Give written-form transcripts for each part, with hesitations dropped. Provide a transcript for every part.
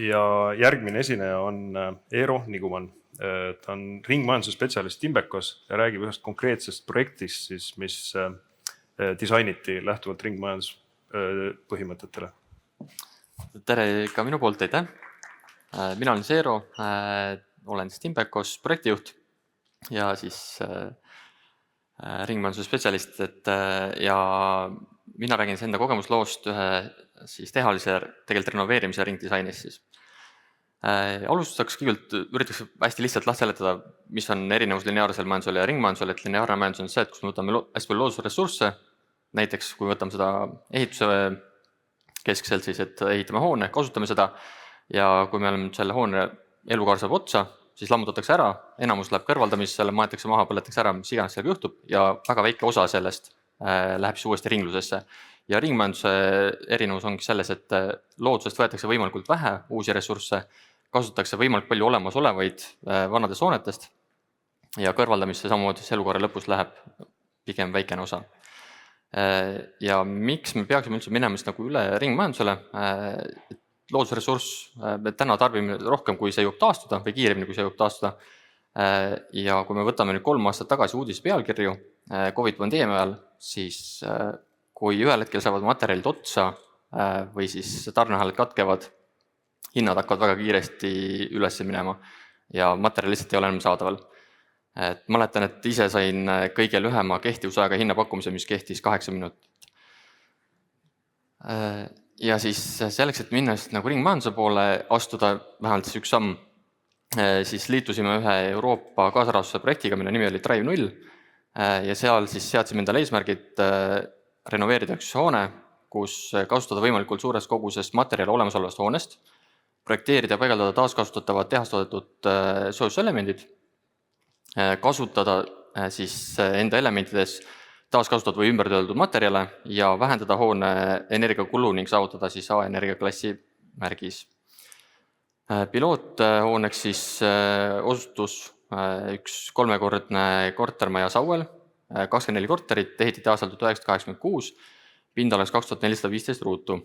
Ja järgmine esineja on Eero Nigumann. Ta on ringmajanduse spetsialist Imbecos ja räägib ühest konkreetsest projektist, siis, mis disainiti lähtuvalt ringmajanduspõhimõtetele. Tere ka minu poolt, aitäh! Mina olen Eero, olen Imbecos projektijuht ja siis ringmajanduse spetsialist, ja mina räägin enda kogemusloost ühe siis tehalise tegelikult renoveerimise ringdisainis. Siis. Alustuseks kõigepealt üritaks hästi lihtsalt seletada, mis on erinevus lineaarsel majandusel ja ringmajandusel, et lineaarne majandus on see, et kus me võtame hästi palju loodusressursse, näiteks kui võtame seda ehituse keskselt, siis et ehitame hoone, kasutame seda ja kui me oleme selle hoone elukaar saab otsa, siis lammutatakse ära, enamus läheb kõrvaldamisele, maetakse maha, põletakse ära, mis iganes sellega juhtub ja väga väike osa sellest läheb siis uuesti ringlusesse. Ja ringmajanduse erinevus ongi selles, et loodusest võetakse võimalikult vähe uusi ressursse, kasutatakse võimalikult palju olemasolevaid vanadest hoonetest ja kõrvaldamisse samamoodi elukaare lõpus läheb pigem väikene osa. Ja miks me peaksime üldse minema nagu üle ringmajandusele? Loodusressurss, me täna tarbime rohkem, kui see jõuab taastuda või kiiremini, kui see jõuab taastuda. Ja kui me võtame nüüd 3 aastat tagasi uudise pealkirju COVID-pandeemia ajal, siis kui ühel hetkel saavad materjalid otsa või siis tarneahelad katkevad, hinnad hakkavad väga kiiresti üles minema ja materjal lihtsalt ei ole enam saadaval. Et mäletan, et ise sain kõige lühema kehtivusaega hinnapakkumise, mis kehtis 8 minutit. Ja siis selleks, et minna nagu ringmajanduse poole astuda vähemalt üks samm, siis liitusime ühe Euroopa kaasarahastuse projektiga, mille nimi oli Drive 0 ja seal siis seadsime endale eesmärgid renoveerida üks hoone, kus kasutada võimalikult suures koguses materjali olemasolevast hoonest, projekteerida ja paigaldada taaskasutatavad tehastoodetud soojuselemendid, kasutada siis enda elementides taaskasutatud või ümbertöödeldud materjale ja vähendada hoone energiakulu ning saavutada siis A-energiaklassi märgis. Piloothooneks siis osutus üks 3-kordne kortermaja Sauel, 24 korterit, ehitati aastal 1986, pindalaks 2415 ruutu.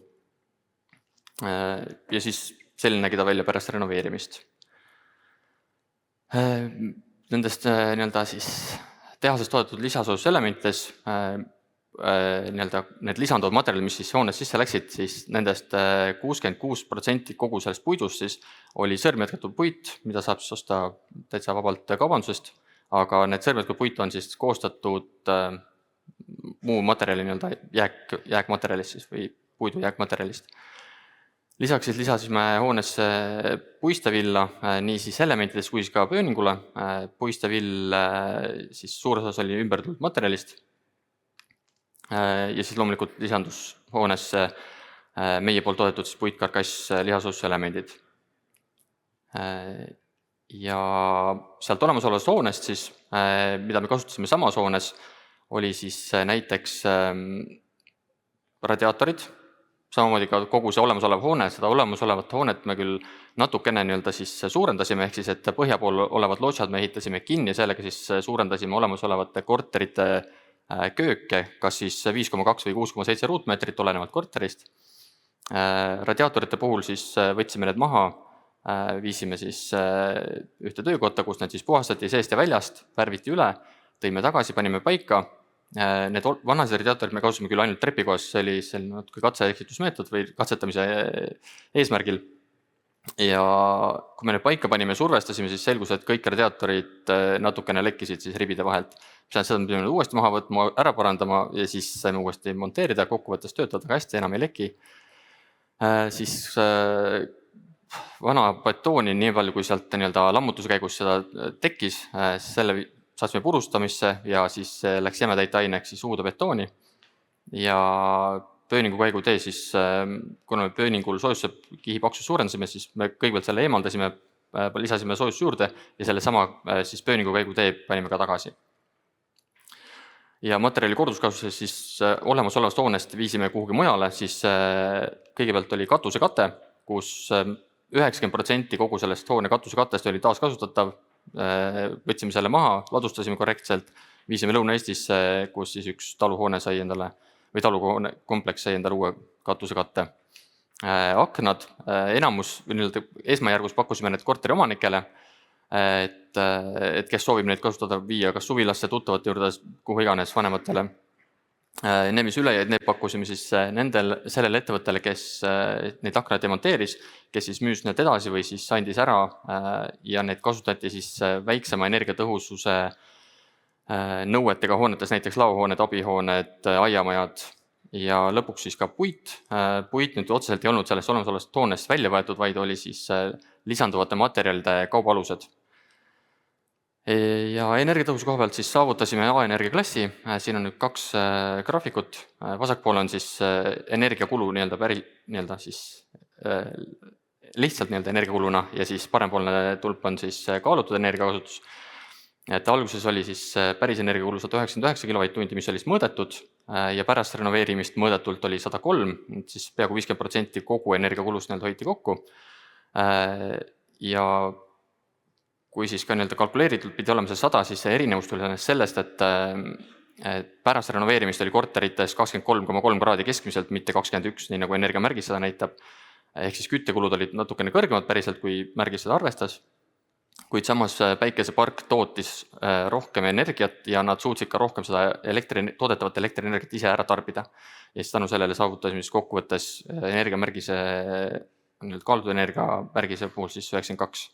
Ja siis selline nägi ta välja pärast renoveerimist. Nendest siis tehasest toodetud lisasoojuselementides need lisanduvad materjalid, mis siis hoones sisse läksid, siis nendest 66% kogu sellest puidust siis oli sõrmjätkatud puit, mida saab siis osta täitsa vabalt kaubandusest, aga need sõrmjätkatud puit on siis koostatud muu materjali jääkmaterjalist siis või puidu jääkmaterjalist. Lisaks siis lisasime hoonesse puistevilla nii siis elementides kui ka pööningule. Puistevill siis suur osas oli ümbertöödeldud materjalist ja siis loomulikult lisandus hoonesse meie poolt toodetud siis puitkarkass lihasoojuselemendid. Ja sealt olemasolevast hoonest siis, mida me kasutasime samas hoones, oli siis näiteks radiaatorid, samamoodi ka kogu see olemasolev hoone, seda olemasolevat hoonet me küll natukene siis suurendasime, ehk siis, et põhja pool olevad lodžad me ehitasime kinni, sellega siis suurendasime olemasolevate korterite kööke, kas siis 5,2 või 6,7 ruutmeetrit olenevalt korterist. Radiaatorite puhul siis võtsime need maha, viisime siis ühte töökotta, kus need siis puhastati seest ja väljast, värviti üle, tõime tagasi, panime paika. Need vanased radiaatorid me kasutasime küll ainult trepikohas, see oli natuke katse-eksitusmeetod või katsetamise eesmärgil. Ja kui me need paika panime, survestasime, siis selgus, et kõik radiaatorid natukene lekkisid siis ribide vahelt. Seda me pidime uuesti maha võtma, ära parandama ja siis saime uuesti monteerida, kokkuvõttes töötada ka hästi, enam ei leki. Siis vana betooni, nii palju kui sealt lammutuse käigus seda tekkis, selle saatsime purustamisse ja siis läks jämetäit aineks siis uude betooni ja pööningu käigu tee siis, kuna me pööningul soojuse kihi paksust suurendasime, siis me kõigepealt selle eemaldasime, lisasime soojust juurde ja selle sama siis pööningu käigu tee panime ka tagasi. Ja materjali korduskasutuses siis olemasolevast hoonest viisime kuhugi mujale, siis kõigepealt oli katusekate, kus 90% kogu sellest hoone katusekattest oli taaskasutatav, võtsime selle maha, ladustasime korrektselt, viisime Lõuna-Eestisse, kus siis üks taluhoone sai endale või taluhoone kompleks sai endale uue katusekatte. Aknad, enamus või nii-öelda esmajärgus pakkusime need korteriomanikele, et kes soovib neid kasutada, viia kas suvilasse, tuttavate juurde, kuhu iganes, vanematele. Need, mis üle jäid, need pakkusime siis sellele ettevõttele, kes neid aknaid demonteeris, kes siis müüs need edasi või siis andis ära ja need kasutati siis väiksema energiatõhususe nõuetega hoonetes, näiteks laohooned, abihooned, aiamajad ja lõpuks siis ka puit. Puit nüüd otseselt ei olnud sellest olemasolevast hoonest välja võetud, vaid oli siis lisanduvate materjalide kaubaalused. Ja energiatõhususe koha pealt siis saavutasime A-energia klassi. Siin on nüüd 2 graafikut. Vasakpool on siis energiakulu nii-öelda siis lihtsalt nii-öelda energiakuluna ja siis parempoolne tulp on siis kaalutud energiakasutus. Et alguses oli siis päris energiakulu 199 kWh, mis oli siis mõõdetud ja pärast renoveerimist mõõdetult oli 103, siis peaaegu 50% kogu energiakulust nii-öelda hoiti kokku. Ja kui siis ka nii-öelda kalkuleeritud pidi olema see 100, siis see erinevus tuli sellest, et pärast renoveerimist oli korterites 23,3 kraadi keskmiselt, mitte 21, nii nagu energiamärgis seda näitab. Ehk siis küttekulud olid natukene kõrgemad päriselt, kui märgis seda arvestas. Kuid samas päikesepark tootis rohkem energiat ja nad suutsid ka rohkem seda toodetavat elektrienergiat ise ära tarbida. Ja siis tänu sellele saavutasime siis kokkuvõttes energiamärgise, kaalutud energiamärgise puhul siis 92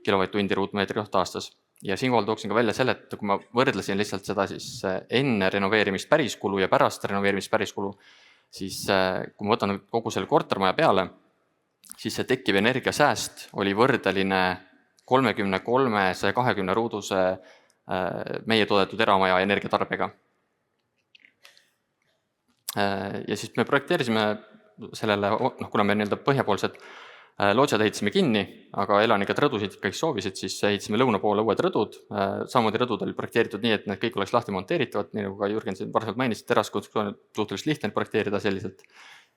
kWh ruutmeetri kohta aastas. Ja siinkohal tooksin ka välja selle, et kui ma võrdlesin lihtsalt seda siis enne renoveerimist päriskulu ja pärast renoveerimist päriskulu, siis kui ma võtan kogu selle kortermaja peale, siis see tekkiv energiasääst oli võrdeline 33-120 ruuduse meie toodetud eramaja energiatarbega. Ja siis me projekteerisime sellele, kuna me nii-öelda põhjapoolsed loodžad ehitasime kinni, aga elanikud rõdusid ikkagi soovisid, siis ehitasime lõuna poole uued rõdud. Samamoodi rõdud oli projekteeritud nii, et need kõik oleks lahti monteeritavad, nii nagu ka Jürgen siin varsemalt mainis, teraskonstruktsioon on suhteliselt lihtne projekteerida selliselt,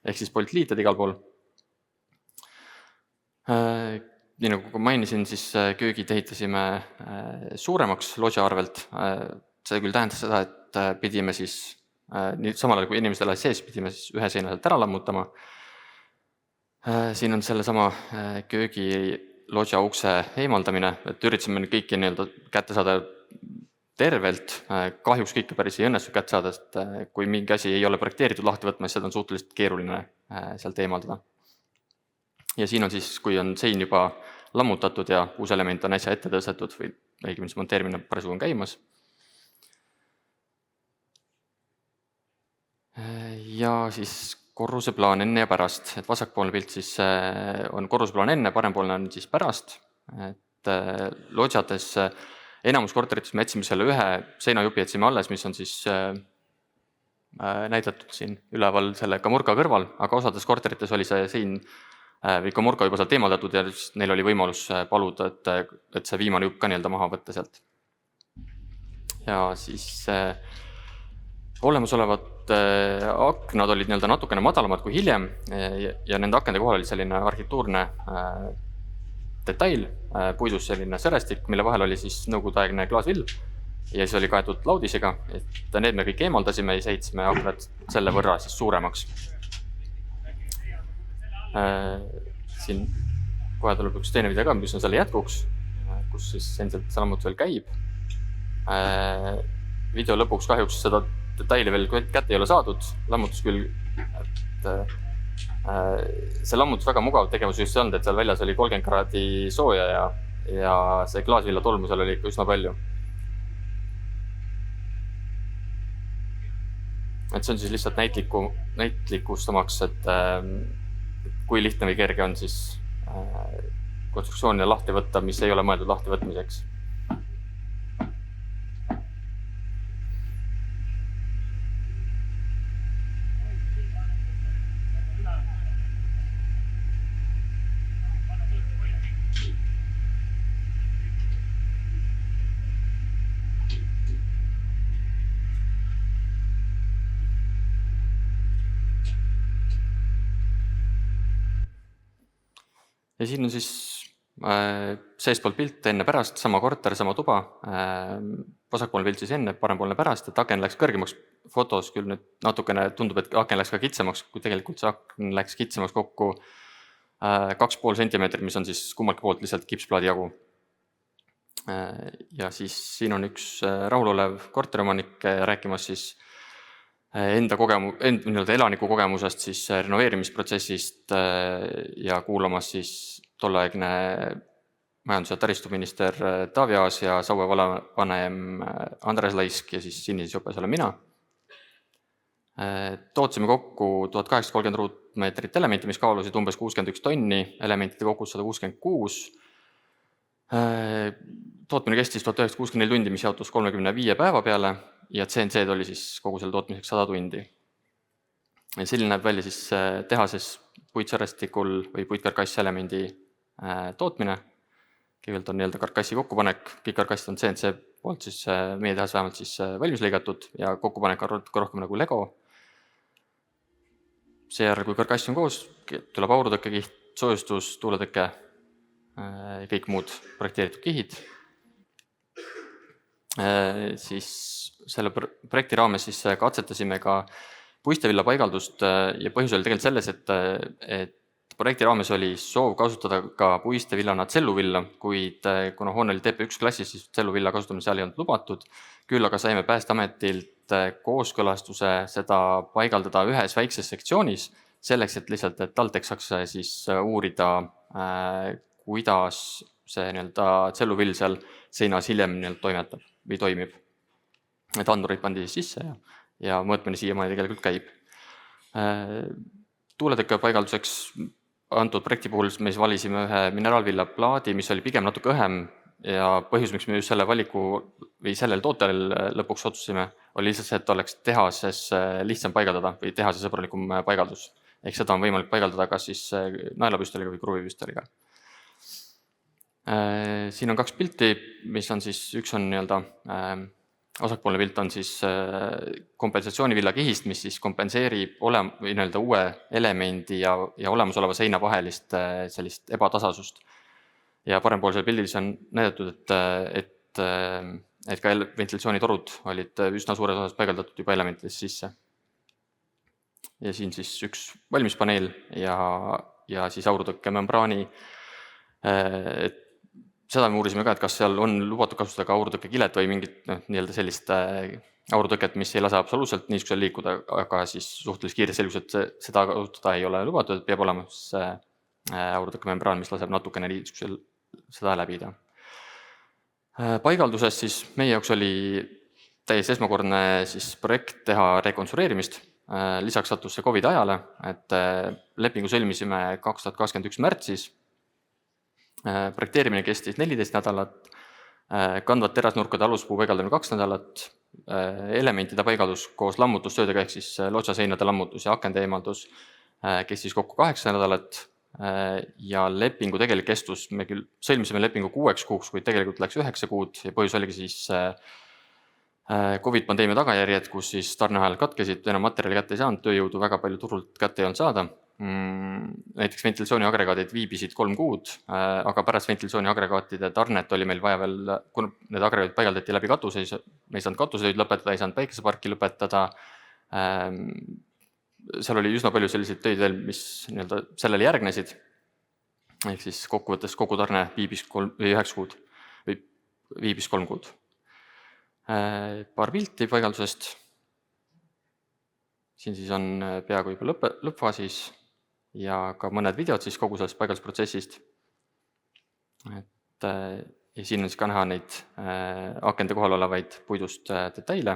ehk siis polnud liited igal pool. Nii nagu mainisin, siis köögid ehitasime suuremaks loodža arvelt. See küll tähendas seda, et pidime siis, samal ajal kui inimestel sees, pidime siis ühe seina sealt ära lammutama. Siin on sellesama köögi loodža ukse eemaldamine, et üritasime kõiki nii-öelda kätte saada tervelt. Kahjuks kõike päris ei õnnestu kätte saada, sest kui mingi asi ei ole projekteeritud lahti võtma, siis seda on suhteliselt keeruline sealt eemaldada. Ja siin on siis, kui on sein juba lammutatud ja uus element on äsja ette tõstetud või õigemini monteerimine parasjagu on käimas. Ja siis korruseplaan enne ja pärast. Et vasakpoolne pilt siis on korruseplaan enne, parempoolne on siis pärast. Et loodžades enamus korterites me jätsime selle ühe seinajupi jätsime alles, mis on siis näidatud siin üleval selle kamurka kõrval, aga osades korterites oli see sein või kamurka juba sealt eemaldatud ja neil oli võimalus paluda, et see viimane jupp ka nii-öelda maha võtta sealt. Ja siis olemasolevad aknad olid nii-öelda natukene madalamad kui hiljem ja nende akende kohal oli selline arhitektuurne detail, puidus selline sõrestik, mille vahel oli siis nõukogudeaegne klaasvill ja siis oli kaetud laudisega, et need me kõik eemaldasime ja ehitasime aknad selle võrra siis suuremaks. Siin kohe tuleb üks teine video ka, mis on selle jätkuks, kus siis endiselt see lammutus veel käib. Video lõpuks kahjuks seda detaili veel kätte ei ole saadud, lammutus küll, et see lammutus väga mugav tegevus just see olnud, et seal väljas oli 30 kraadi sooja ja see klaasvilla tolmu seal oli ikka üsna palju. Et see on siis lihtsalt näitlikustamaks, et kui lihtne või kerge on siis konstruktsioonile lahti võtta, mis ei ole mõeldud lahti võtmiseks. Ja siin on siis Seestpoolt pilt enne-pärast, sama korter, sama tuba, vasakpoolne pilt siis enne, parempoolne pärast, et aken läks kõrgemaks fotos, küll nüüd natukene tundub, et aken läks ka kitsamaks, kui tegelikult see aken läks kitsamaks kokku 2,5 sentimeetrit, mis on siis kummaltki poolt lihtsalt kipsplaadi jagu. Ja siis siin on üks rahulolev korteriomanik rääkimas siis enda elaniku kogemusest siis renoveerimisprotsessist ja kuulamas siis tolleaegne majandus- ja taristuminister Taavi Aas ja Saue vallavanem Andres Laisk ja siis Sinisjopes olen mina. Tootsime kokku 1830 ruutmeetrit elementi, mis kaalusid umbes 61 tonni, elementide kokku 166. Tootmine kestis 1964 tundi, mis jaotus 35 päeva peale ja CNC-d oli siis kogu selle tootmiseks 100 tundi. Ja selline näeb välja siis tehases puitsõrestikul või puitkarkasselemendi tootmine. Kõigepealt on karkassi kokkupanek, kõik karkassid on CNC poolt siis meie tehas vähemalt siis valmis lõigatud ja kokkupanek on rohkem nagu Lego. Seejärel, kui karkass on koos, tuleb aurutõkkekiht, soojustus, tuuletõkke, kõik muud projekteeritud kihid. Siis selle projekti raames siis katsetasime ka puistevilla paigaldust ja põhjus oli tegelikult selles, et projekti raames oli soov kasutada ka puistevillana tselluvilla, kuid kuna hoone oli TP1 klassis, siis tselluvilla kasutamine seal ei olnud lubatud. Küll aga saime Päästeametilt kooskõlastuse seda paigaldada ühes väikses sektsioonis, selleks, et lihtsalt TalTech saaks siis uurida, kuidas see tselluvill seal seinas hiljem toimetab või toimib. Et andurid pandi sisse ja mõõtmine siiamaani tegelikult käib. Tuuletõkke paigalduseks antud projekti puhul me valisime ühe mineraalvilla plaadi, mis oli pigem natuke õhem ja põhjus, miks me just selle valiku või sellel tootel lõpuks otsusime, oli lihtsalt see, et oleks tehases lihtsam paigaldada või tehase sõbralikum paigaldus. Ehk seda on võimalik paigaldada kas siis naelapüstoliga või kruvipüstoliga. Siin on 2 pilti, mis on siis, üks on vasakpoolne pilt on siis kompensatsioonivilla kihist, mis siis kompenseerib uue elemendi ja olemasoleva seina vahelist sellist ebatasasust. Ja parempoolsel pildil on näidatud, et ka ventilatsioonitorud olid üsna suures osas paigaldatud juba elementidest sisse. Ja siin siis üks valmispaneel ja siis aurutõkke membraani. Seda me uurisime ka, et kas seal on lubatud kasutada ka aurutõkke kilet või mingit sellist aurutõket, mis ei lase absoluutselt niiskusel liikuda, aga siis suhteliselt kiiresti selgus, et seda kasutada ei ole lubatud, et peab olema aurutõkke membraan, mis laseb natukene niiskusel seda läbida. Paigalduses siis meie jaoks oli täiesti esmakordne siis projekt teha rekonstrueerimist. Lisaks sattus see COVID ajale, et lepingu sõlmisime 2021 märtsis. Projekteerimine kestis 14 nädalat, kandvad terasnurkade aluspuu paigaldamine 2 nädalat, elementide paigaldus koos lammutustöödega ehk siis lotsaseinade lammutus ja akende eemaldus kestis kokku 8 nädalat ja lepingu tegelik kestus, me küll sõlmisime lepingu 6 kuuks, kuid tegelikult läks 9 kuud ja põhjus oligi siis COVID-pandeemia tagajärjed, kus siis tarneahelad katkesid, enam materjali kätte ei saanud, tööjõudu väga palju turult kätte ei olnud saada. Näiteks ventilatsiooniagregaadid viibisid 3 kuud, aga pärast ventilatsiooniagregaatide tarnet oli meil vaja veel, kuna need agregaadid paigaldati läbi katuse, me ei saanud katusetöid lõpetada, ei saanud päikeseparki lõpetada. Seal oli üsna palju selliseid töid veel, mis sellele järgnesid. Ehk siis kokkuvõttes kogu tarne viibis 9 kuud või viibis 3 kuud. Paar pilti paigaldusest. Siin siis on peaaegu juba lõppfaasis ja ka mõned videod siis kogu sellest paigaldusprotsessist. Ja siin on siis ka näha neid akende kohal olevaid puidust detaile.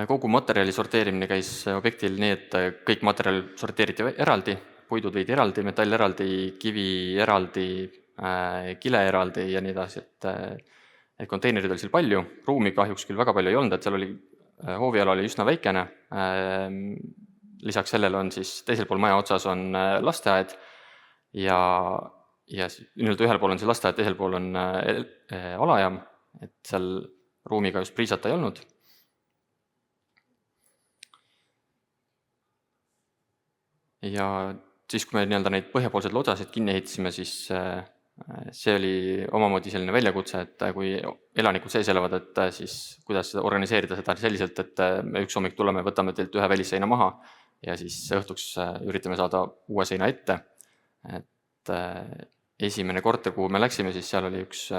Kogu materjali sorteerimine käis objektil nii, et kõik materjal sorteeriti eraldi, puidud veidi eraldi, metall eraldi, kivi eraldi, kile eraldi ja nii edasi, et konteinerid oli seal palju, ruumi kahjuks küll väga palju ei olnud, et seal oli, hooviala oli üsna väikene. Lisaks sellele on siis teisel pool maja otsas on lasteaed ja ühel pool on see lasteaed, teisel pool on alajaam, et seal ruumiga just priisata ei olnud. Ja siis, kui me nii-öelda neid põhjapoolseid lodasid kinni ehitasime, siis see oli omamoodi selline väljakutse, et kui elanikud sees elavad, et siis kuidas organiseerida seda selliselt, et me üks hommik tuleme, võtame teilt ühe välisseina maha ja siis õhtuks üritame saada uue seina ette. Et esimene korter, kuhu me läksime, siis seal oli üks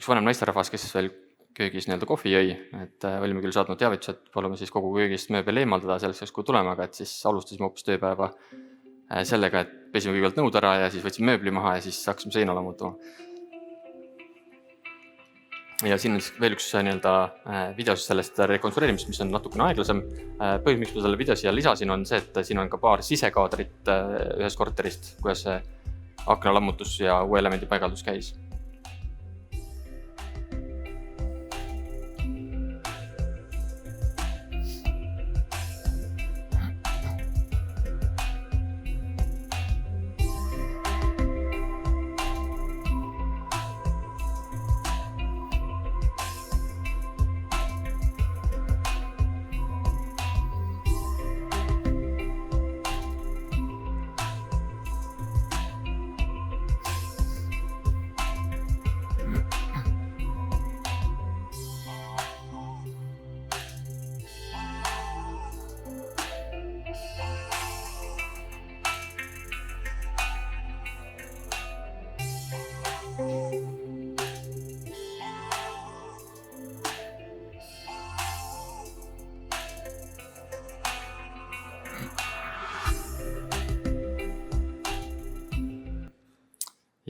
vanem naisterahvas, kes veel köögis nii-öelda kohvi jõi, et olime küll saatnud teavituse, et palume siis kogu köögist mööbel eemaldada selleks, kui tuleme, aga et siis alustasime hoopis tööpäeva sellega, et pesime kõigepealt nõud ära ja siis võtsime mööbli maha ja siis hakkasime seina lammutama. Ja siin on veel üks nii-öelda video sellest rekonstrueerimist, mis on natukene aeglasem. Põhjus, miks ma selle video siia lisasin, on see, et siin on ka paar sisekaadrit ühest korterist, kuidas see aknalammutus ja uue elemendi paigaldus käis.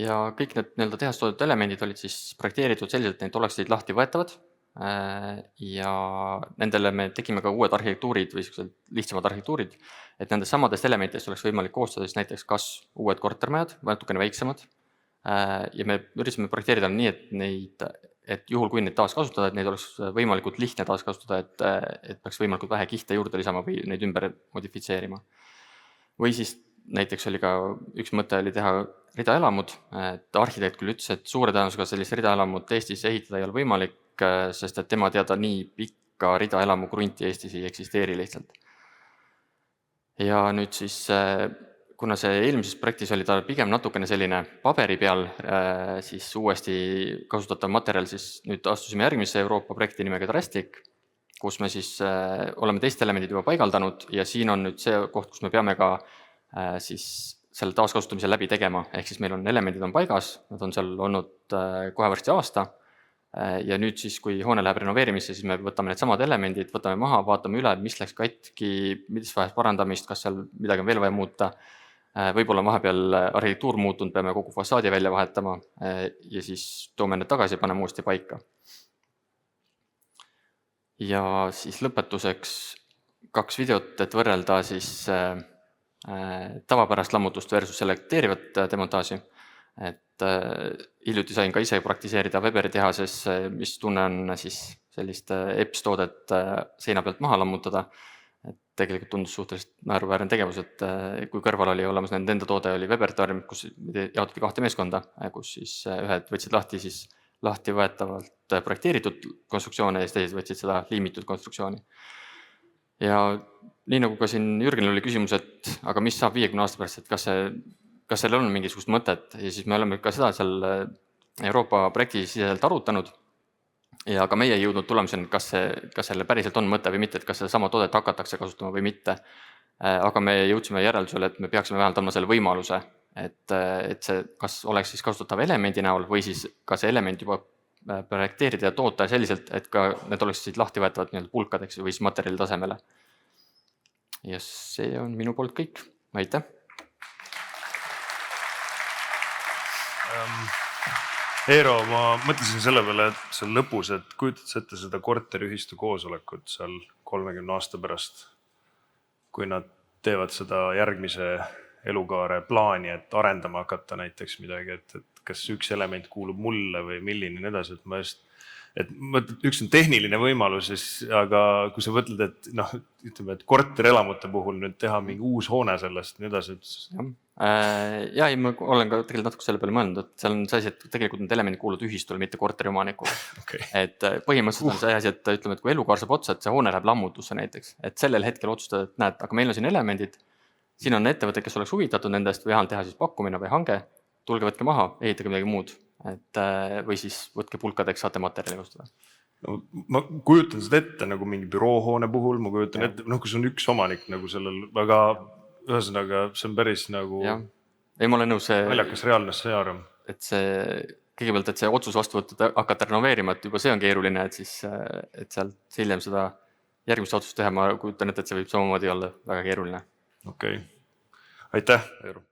Ja kõik need nii-öelda tehast toodetud elemendid olid siis projekteeritud selliselt, et need oleksid lahti võetavad ja nendele me tegime ka uued arhitektuurid või lihtsamad arhitektuurid, et nendest samadest elementidest oleks võimalik koostada siis näiteks kas uued kortermajad või natukene väiksemad ja me üritasime projekteerida nii, et juhul kui neid taaskasutada, et neid oleks võimalikult lihtne taaskasutada, et peaks võimalikult vähe kihte juurde lisama või neid ümber modifitseerima. Või siis näiteks oli ka üks mõte oli teha ridaelamud, et arhitekt küll ütles, et suure tõenäosusega sellist ridaelamut Eestis ehitada ei ole võimalik, sest et tema teada nii pikka ridaelamu krunti Eestis ei eksisteeri lihtsalt. Ja nüüd siis, kuna see eelmises projektis oli ta pigem natukene selline paberi peal, siis uuesti kasutatav materjal, siis nüüd astusime järgmisse Euroopa projekti nimega Drastic, kus me siis oleme teist elemendid juba paigaldanud ja siin on nüüd see koht, kus me peame ka siis selle taaskasutamise läbi tegema, ehk siis meil on elemendid on paigas, nad on seal olnud kohe varsti aasta ja nüüd siis, kui hoone läheb renoveerimisse, siis me võtame need samad elemendid, võtame maha, vaatame üle, mis läks katki, mis vajas parandamist, kas seal midagi on veel vaja muuta, võib-olla on vahepeal arhitektuur muutunud, peame kogu fassaadi välja vahetama ja siis toome need tagasi ja paneme uuesti paika. Ja siis lõpetuseks 2 videot, et võrrelda siis tavapärast lammutust versus selekteerivat demontaaži. Et hiljuti sain ka ise praktiseerida Weberi tehases, mis tunne on siis sellist EPS toodet seina pealt maha lammutada. Et tegelikult tundus suhteliselt naeruväärne tegevus, et kui kõrval oli olemas nende enda toode oli Webertorm, kus jaotati 2 meeskonda, kus siis ühed võtsid lahti võetavalt projekteeritud konstruktsioone ja teised võtsid seda liimitud konstruktsiooni. Ja nii nagu ka siin Jürgenil oli küsimus, et aga mis saab 50 aasta pärast, et kas sellel on mingisugust mõtet ja siis me oleme ka seda seal Euroopa projekti siseselt arutanud ja ka meie ei jõudnud tulemuseni, kas selle päriselt on mõte või mitte, et kas seda sama toodet hakatakse kasutama või mitte. Aga me jõudsime järeldusele, et me peaksime vähemalt andma selle võimaluse, et see kas oleks siis kasutatav elemendi näol või siis ka see element juba projekteerida ja toota selliselt, et ka need oleksid lahti võetavad nii-öelda pulkadeks või siis materjali tasemele. Ja see on minu poolt kõik. Aitäh! Eero, ma mõtlesin selle peale, et seal lõpus, et kujutad ette seda korteriühistu koosolekut seal 30 aasta pärast, kui nad teevad seda järgmise elukaare plaani, et arendama hakata näiteks midagi, et kas üks element kuulub mulle või milline nii edasi, et üks on tehniline võimalus, aga kui sa mõtled, et ütleme, et korterelamute puhul nüüd teha mingi uus hoone sellest nii edasi. Ja ma olen ka tegelikult natuke selle peale mõelnud, et seal on see asi, et tegelikult need elemendid kuuluvad ühistule, mitte korteriomanikule. Okay. Et põhimõtteliselt on see asi, et ütleme, et kui elukaar saab otsa, et see hoone läheb lammutusse näiteks, et sellel hetkel otsustada, et näed, aga meil on siin elemendid, siin on ettevõtted, kes oleks huvitatud nendest või vähemalt teha siis pakkumine või hange, tulge võtke maha, ehitage midagi muud, või siis võtke pulkadeks, saate materjali kasutada. No, ma kujutan seda ette nagu mingi büroohoone puhul, ma kujutan ette, kus on üks omanik nagu sellel, aga ühesõnaga see on päris nagu ei, ma olen nõus, naljakas reaalne stsenaarium. Et kõigepealt, et see otsus vastu võtta, hakata renoveerima, et juba see on keeruline, et sealt hiljem seda järgmist otsust teha, ma kujutan ette, et see võib samamoodi olla väga keeruline. Okei. Aitäh, Eero!